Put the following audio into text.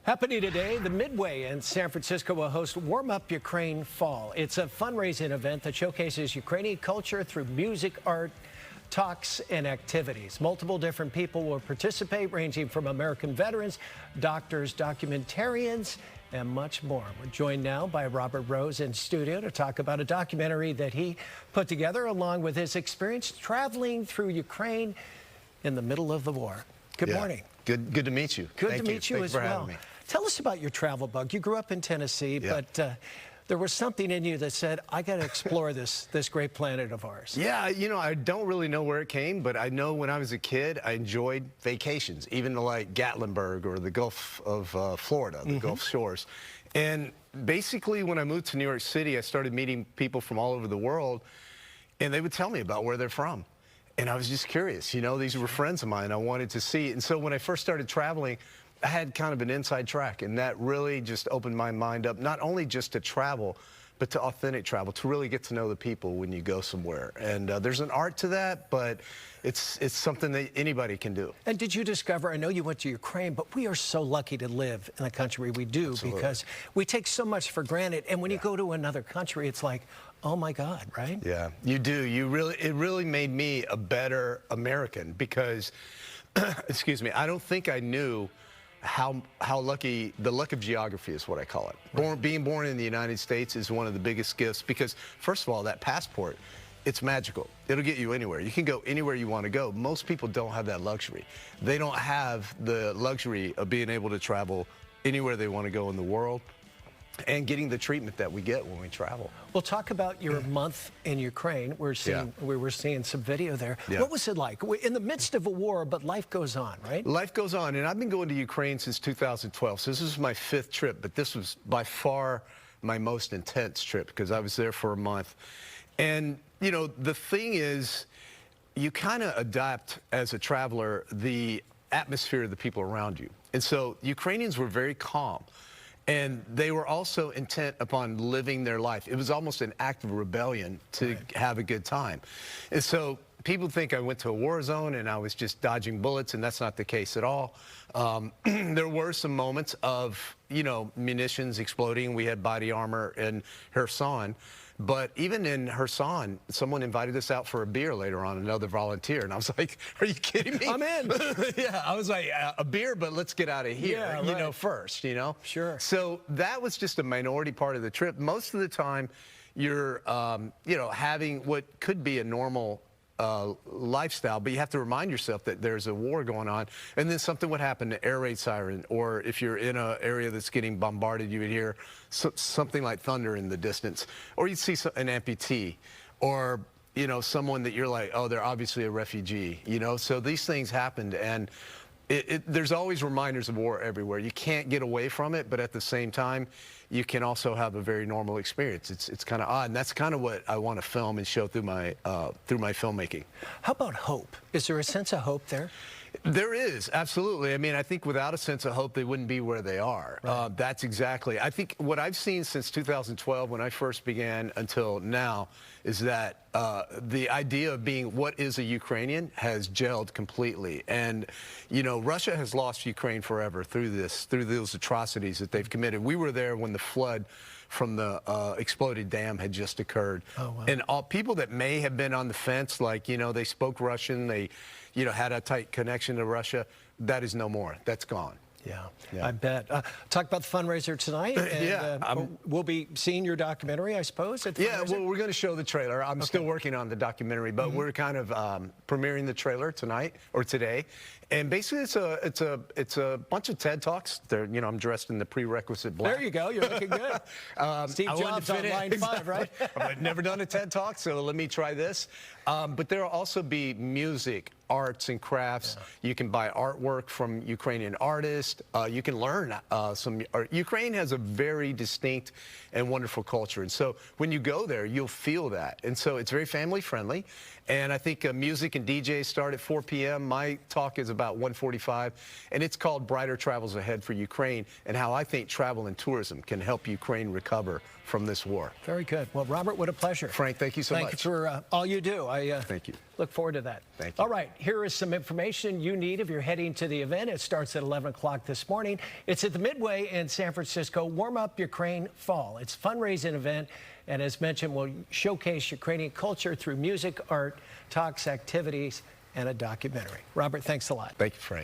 Happening today, the Midway in San Francisco will host Warm Up Ukraine Fall. It's a fundraising event that showcases Ukrainian culture through music, art, talks, and activities. Multiple different people will participate, ranging from American veterans, doctors, documentarians, and much more. We're joined now by Robert Rose in studio to talk about a documentary that he put together along with his experience traveling through Ukraine in the middle of the war. Good morning. Good to meet you. Good to meet you as well. Tell us about your travel bug. You grew up in Tennessee, but there was something in you that said, I got to explore this great planet of ours. Yeah, you know, I don't really know where it came, but I know when I was a kid, I enjoyed vacations, even to like Gatlinburg or the Gulf of Florida, the Gulf Shores. And basically, when I moved to New York City, I started meeting people from all over the world, and they would tell me about where they're from. And I was just curious, you know, these were friends of mine. I wanted to see. And so when I first started traveling, I had kind of an inside track, and that really just opened my mind up, not only just to travel, but to authentic travel, to really get to know the people when you go somewhere. And there's an art to that, but it's something that anybody can do. And did you discover, I know you went to Ukraine, but we are so lucky to live in the country we do. Absolutely. Because we take so much for granted. And when you go to another country, it's like, oh my God, right? Yeah, you do. It really made me a better American because, excuse me, I don't think I knew how lucky, the luck of geography is what I call it. Being born in the United States is one of the biggest gifts because, first of all, that passport, it's magical. It'll get you anywhere. You can go anywhere you want to go. Most people don't have that luxury. They don't have the luxury of being able to travel anywhere they want to go in the world and getting the treatment that we get when we travel. Well, talk about your month in Ukraine. We were seeing some video there. Yeah. What was it like? We're in the midst of a war, but life goes on, right? Life goes on, and I've been going to Ukraine since 2012, so this is my 5th trip, but this was by far my most intense trip because I was there for a month. And, you know, the thing is, you kind of adapt as a traveler the atmosphere of the people around you. And so Ukrainians were very calm. And they were also intent upon living their life. It was almost an act of rebellion to have a good time. And so people think I went to a war zone and I was just dodging bullets, and that's not the case at all. There were some moments of, you know, munitions exploding. We had body armor in Kherson. But even in Kherson, someone invited us out for a beer later on, another volunteer. And I was like, are you kidding me? I'm in. Yeah, I was like, a beer, but let's get out of here, you know, first, you know? Sure. So that was just a minority part of the trip. Most of the time, you're, you know, having what could be a normal lifestyle, but you have to remind yourself that there's a war going on, and then something would happen, an air raid siren, or if you're in an area that's getting bombarded, you would hear something like thunder in the distance, or you'd see an amputee, or, you know, someone that you're like, oh, they're obviously a refugee, you know? So these things happened, and there's always reminders of war everywhere. You can't get away from it, but at the same time, you can also have a very normal experience. It's kind of odd, and that's kind of what I want to film and show through my filmmaking. How about hope? Is there a sense of hope there? There is, absolutely. I mean, I think without a sense of hope, they wouldn't be where they are. Right. That's exactly. I think what I've seen since 2012, when I first began, until now, is that the idea of being what is a Ukrainian has gelled completely. And, you know, Russia has lost Ukraine forever through those atrocities that they've committed. We were there when the flood from the exploded dam had just occurred. Oh, wow. And all people that may have been on the fence, like, you know, they spoke Russian, they, you know, had a tight connection to Russia, that is no more. That's gone. Yeah, I bet. Talk about the fundraiser tonight. And, we'll be seeing your documentary, I suppose. At the fundraiser? Well, we're going to show the trailer. I'm still working on the documentary, but we're kind of premiering the trailer tonight or today. And basically, it's a bunch of TED Talks. They're, you know, I'm dressed in the prerequisite black. There you go. You're looking good. Steve Jobs on line 5, right? I've never done a TED Talk, so let me try this. But there will also be music, arts and crafts. Yeah. You can buy artwork from Ukrainian artists. You can learn some art. Ukraine has a very distinct and wonderful culture. And so when you go there, you'll feel that. And so it's very family friendly. And I think music and DJs start at 4 p.m. My talk is about 1:45, and it's called Brighter Travels Ahead for Ukraine, and how I think travel and tourism can help Ukraine recover from this war. Very good. Well, Robert, what a pleasure. Frank, thank you so much. Thank you for all you do. Thank you. Look forward to that. Thank you. All right, here is some information you need if you're heading to the event. It starts at 11 o'clock this morning. It's at the Midway in San Francisco. Warm Up Ukraine Fall. It's a fundraising event, and as mentioned, will showcase Ukrainian culture through music, art, talks, activities, and a documentary. Robert, thanks a lot. Thank you, Frank.